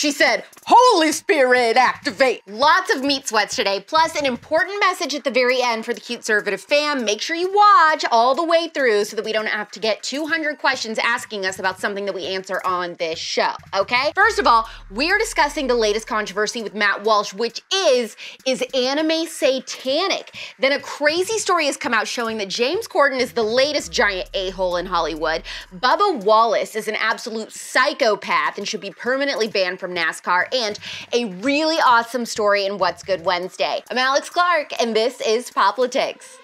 She said, "Holy Spirit, activate." Lots of meat sweats today, plus an important message at the very end for the CUTEservative fam. Make sure you watch all the way through so that we don't have to get 200 questions asking us about something that we answer on this show, okay? First of all, we're discussing the latest controversy with Matt Walsh, which is anime satanic? Then a crazy story has come out showing that James Corden is the latest giant a-hole in Hollywood. Bubba Wallace is an absolute psychopath and should be permanently banned from Nascar, and a really awesome story in What's Good Wednesday. I'm AlexClark, and this is POPlitics.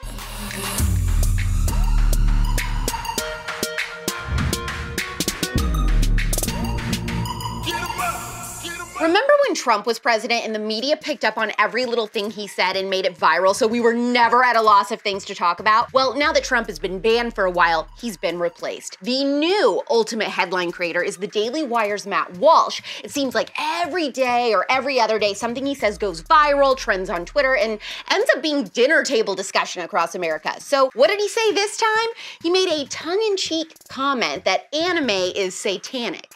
Remember when Trump was president and the media picked up on every little thing he said and made it viral, so we were never at a loss of things to talk about? Well, now that Trump has been banned for a while, he's been replaced. The new ultimate headline creator is the Daily Wire's Matt Walsh. It seems like every day or every other day, something he says goes viral, trends on Twitter, and ends up being dinner table discussion across America. So what did he say this time? He made a tongue-in-cheek comment that anime is satanic.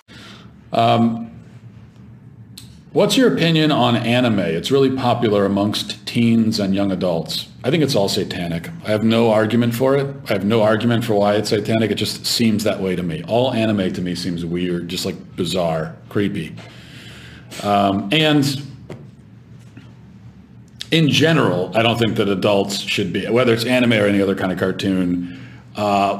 What's your opinion on anime? It's really popular amongst teens and young adults. I think it's all satanic. I have no argument for it. I have no argument for why it's satanic. It just seems that way to me. All anime to me seems weird, just like bizarre, creepy. And in general, I don't think that adults should be, whether it's anime or any other kind of cartoon,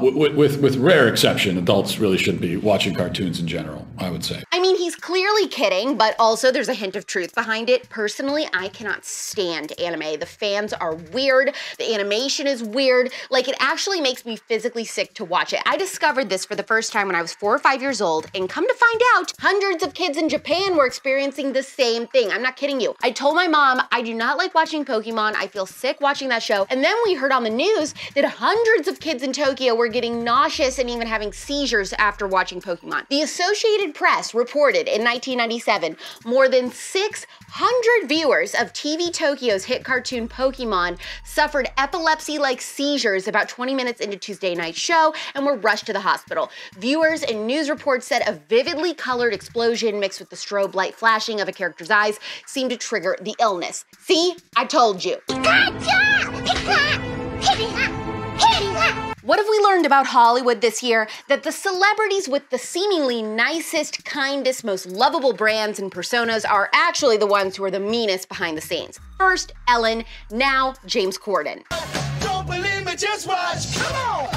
with rare exception, adults really shouldn't be watching cartoons in general, I would say. I mean, he's clearly kidding, but also there's a hint of truth behind it. Personally, I cannot stand anime. The fans are weird. The animation is weird. Like, it actually makes me physically sick to watch it. I discovered this for the first time when I was 4 or 5 years old, and come to find out, hundreds of kids in Japan were experiencing the same thing. I'm not kidding you. I told my mom, I do not like watching Pokemon. I feel sick watching that show. And then we heard on the news that hundreds of kids in Tokyo were getting nauseous and even having seizures after watching Pokemon. The Associated Press reported in 1997 more than 600 viewers of TV Tokyo's hit cartoon Pokemon suffered epilepsy-like seizures about 20 minutes into Tuesday night's show and were rushed to the hospital. Viewers and news reports said a vividly colored explosion mixed with the strobe light flashing of a character's eyes seemed to trigger the illness. See? I told you. What have we learned about Hollywood this year? That the celebrities with the seemingly nicest, kindest, most lovable brands and personas are actually the ones who are the meanest behind the scenes. First, Ellen, now James Corden. Don't believe me, just watch. Come on.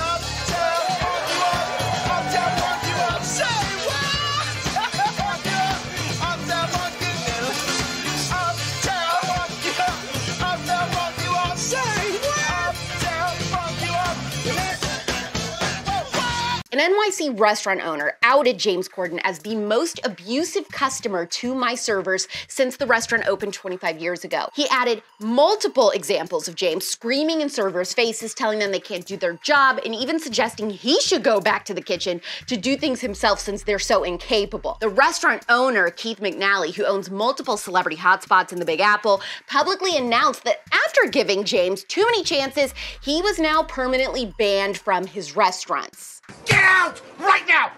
An NYC restaurant owner outed James Corden as the most abusive customer to my servers since the restaurant opened 25 years ago. He added multiple examples of James screaming in servers' faces, telling them they can't do their job, and even suggesting he should go back to the kitchen to do things himself since they're so incapable. The restaurant owner, Keith McNally, who owns multiple celebrity hotspots in the Big Apple, publicly announced that after giving James too many chances, he was now permanently banned from his restaurants. Get out right now!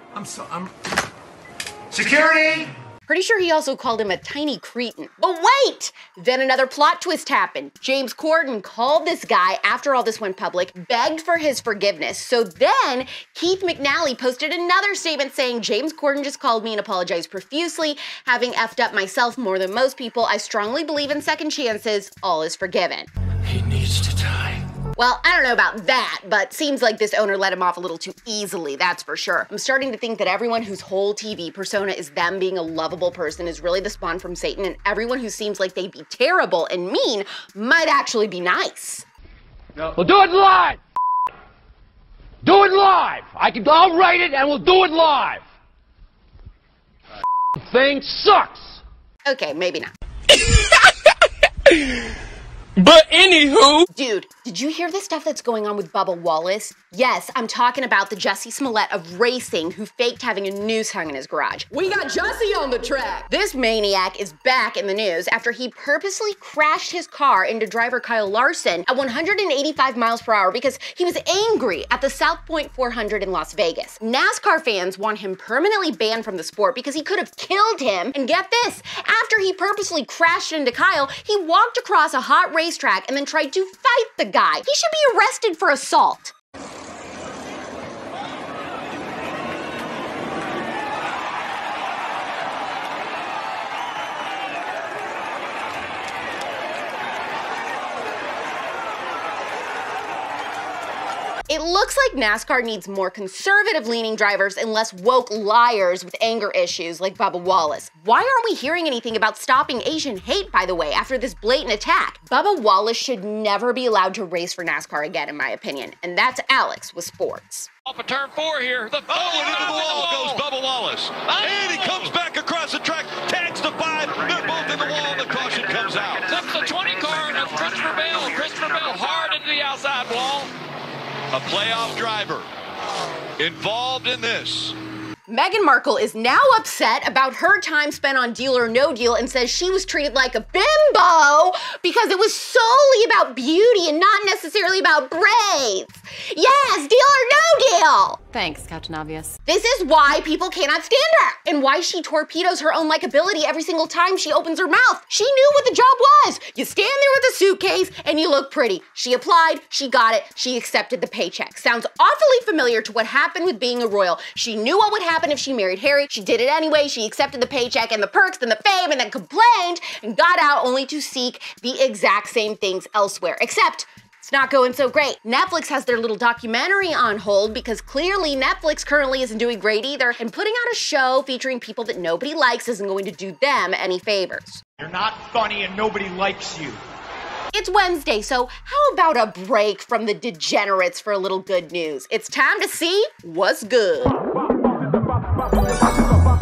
Security! Pretty sure he also called him a tiny cretin. But wait! Then another plot twist happened. James Corden called this guy after all this went public, begged for his forgiveness. So then Keith McNally posted another statement saying, James Corden just called me and apologized profusely, having effed up myself more than most people. I strongly believe in second chances. All is forgiven. He needs to die. Well, I don't know about that, but seems like this owner let him off a little too easily, that's for sure. I'm starting to think that everyone whose whole TV persona is them being a lovable person is really the spawn from Satan, and everyone who seems like they'd be terrible and mean might actually be nice. No. We'll do it live! Do it live! I'll write it and we'll do it live! Thing sucks! Okay, maybe not. But anywho... Dude, Did you hear the stuff that's going on with Bubba Wallace? Yes, I'm talking about the Jussie Smollett of racing who faked having a noose hung in his garage. We got Jussie on the track! This maniac is back in the news after he purposely crashed his car into driver Kyle Larson at 185 miles per hour because he was angry at the South Point 400 in Las Vegas. NASCAR fans want him permanently banned from the sport because he could have killed him. And get this, after he purposely crashed into Kyle, he walked across a hot racetrack and then tried to fight the guy. He should be arrested for assault. It looks like NASCAR needs more conservative-leaning drivers and less woke liars with anger issues like Bubba Wallace. Why aren't we hearing anything about stopping Asian hate, by the way, after this blatant attack? Bubba Wallace should never be allowed to race for NASCAR again, in my opinion. And that's Alex with sports. Off of turn 4 here. And into the wall goes Bubba Wallace. And he comes back across the track, tags the 5. They're both in the wall, and the caution comes out. That's the 20 car of Christopher Bell. Christopher Bell hard into the outside wall. A playoff driver involved in this. Meghan Markle is now upset about her time spent on Deal or No Deal and says she was treated like a bimbo because it was solely about beauty and not necessarily about braids. Yes, Deal or No Deal! Thanks, Captain Obvious. This is why people cannot stand her and why she torpedoes her own likability every single time she opens her mouth. She knew what the job was. You stand there with a suitcase and you look pretty. She applied, she got it, she accepted the paycheck. Sounds awfully familiar to what happened with being a royal. She knew what would happen if she married Harry. She did it anyway. She accepted the paycheck and the perks and the fame and then complained and got out only to seek the exact same things elsewhere. Except it's not going so great. Netflix has their little documentary on hold because clearly Netflix currently isn't doing great either, and putting out a show featuring people that nobody likes isn't going to do them any favors. You're not funny and nobody likes you. It's Wednesday, so how about a break from the degenerates for a little good news? It's time to see what's good.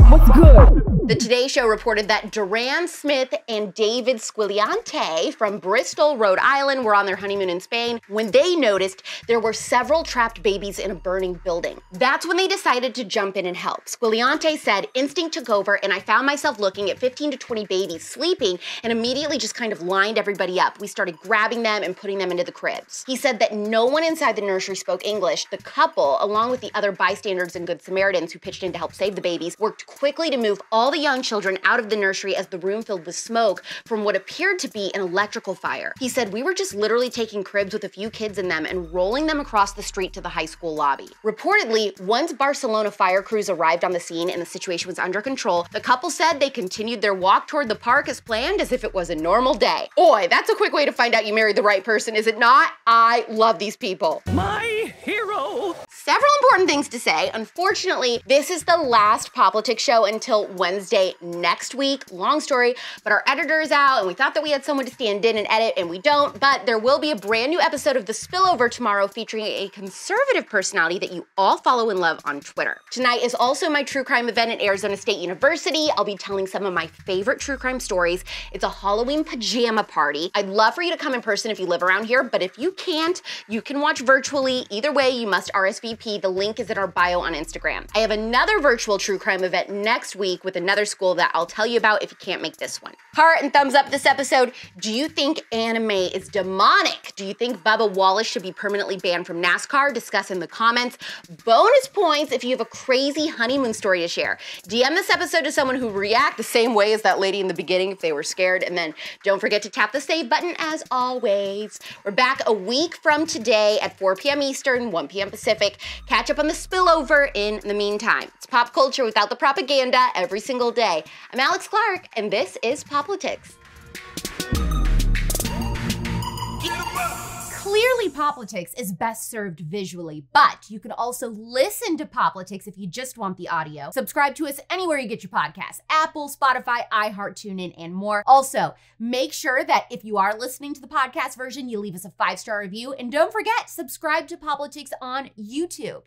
What's good? The Today Show reported that Duran Smith and David Squiliante from Bristol, Rhode Island were on their honeymoon in Spain when they noticed there were several trapped babies in a burning building. That's when they decided to jump in and help. Squiliante said, instinct took over and I found myself looking at 15 to 20 babies sleeping and immediately just kind of lined everybody up. We started grabbing them and putting them into the cribs. He said that no one inside the nursery spoke English. The couple, along with the other bystanders and Good Samaritans who pitched in to help save the babies, worked quickly to move all the young children out of the nursery as the room filled with smoke from what appeared to be an electrical fire. He said, we were just literally taking cribs with a few kids in them and rolling them across the street to the high school lobby. Reportedly, once Barcelona fire crews arrived on the scene and the situation was under control, the couple said they continued their walk toward the park as planned as if it was a normal day. Boy, that's a quick way to find out you married the right person, is it not? I love these people. My hero. Several important things to say. Unfortunately, this is the last POPlitics show until Wednesday next week. Long story, but our editor is out and we thought that we had someone to stand in and edit and we don't, but there will be a brand new episode of The Spillover tomorrow featuring a conservative personality that you all follow and love on Twitter. Tonight is also my true crime event at Arizona State University. I'll be telling some of my favorite true crime stories. It's a Halloween pajama party. I'd love for you to come in person if you live around here, but if you can't, you can watch virtually. Either way, you must RSVP. The link is in our bio on Instagram. I have another virtual true crime event next week with another school that I'll tell you about if you can't make this one. Heart and thumbs up this episode. Do you think anime is demonic? Do you think Bubba Wallace should be permanently banned from NASCAR? Discuss in the comments. Bonus points if you have a crazy honeymoon story to share. DM this episode to someone who react the same way as that lady in the beginning if they were scared, and then don't forget to tap the save button as always. We're back a week from today at 4 p.m. Eastern, 1 p.m. Pacific. Catch up on The Spillover in the meantime. It's pop culture without the propaganda every single day. I'm AlexClark, and this is POPlitics. Clearly, POPlitics is best served visually, but you can also listen to POPlitics if you just want the audio. Subscribe to us anywhere you get your podcasts: Apple, Spotify, iHeart, TuneIn, and more. Also, make sure that if you are listening to the podcast version, you leave us a 5-star review. And don't forget, subscribe to POPlitics on YouTube.